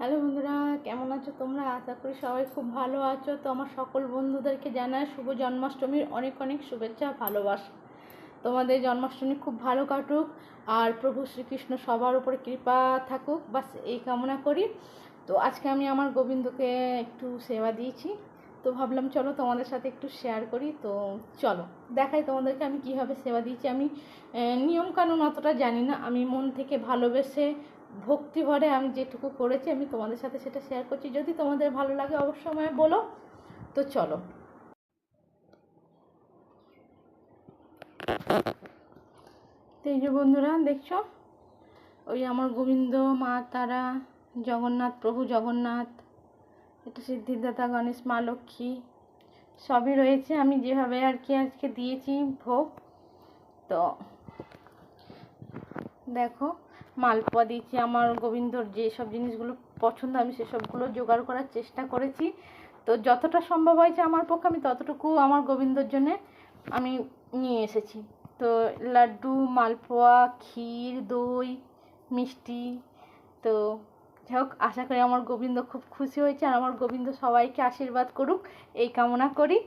Hello বন্ধুরা, কেমন আছো তোমরা? আশা করি সবাই খুব ভালো আছো। তো আমার সকল বন্ধুদেরকে জানাই শুভ জন্মাষ্টমীর অনেক অনেক শুভেচ্ছা, ভালোবাসা। তোমাদের জন্মাষ্টমী খুব ভালো কাটুক, আর প্রভু শ্রীকৃষ্ণ সবার উপরে কৃপা থাকুক, বাস এই কামনা করি। তো আজকে আমি আমার গোবিন্দকে একটু সেবা দিয়েছি, তো ভাবলাম চলো তোমাদের সাথে একটু শেয়ার করি। তো চলো দেখাই তোমাদেরকে আমি কীভাবে সেবা দিয়েছি। আমি নিয়মকানুন অতটা জানি না, আমি মন থেকে ভালোবেসে ভক্তি ভরে আমি যেটুকু করেছি আমি তোমাদের সাথে সেটা শেয়ার করছি। যদি তোমাদের ভালো লাগে অবশ্যই আমায় বলো। তো চলো। তো এই যে বন্ধুরা দেখছো, ওই আমার গোবিন্দ, মা তারা, জগন্নাথ, প্রভু জগন্নাথ, এটা সিদ্ধিদাতা গণেশ, মা লক্ষ্মী সবই রয়েছে। আমি যেভাবে আর কি আজকে দিয়েছি ভোগ, তো দেখো মালপোয়া দিয়েছি। আমার গোবিন্দর যেসব জিনিসগুলো পছন্দ আমি সেসবগুলো জোগাড় করার চেষ্টা করেছি। তো যতটা সম্ভব হয়েছে আমার পক্ষে আমি ততটুকু আমার গোবিন্দর জন্যে আমি নিয়ে এসেছি। তো লাড্ডু, মালপোয়া, ক্ষীর, দই, মিষ্টি। তো যাই হোক, আশা করি আমার গোবিন্দ খুব খুশি হয়েছে, আর আমার গোবিন্দ সবাইকে আশীর্বাদ করুক এই কামনা করি।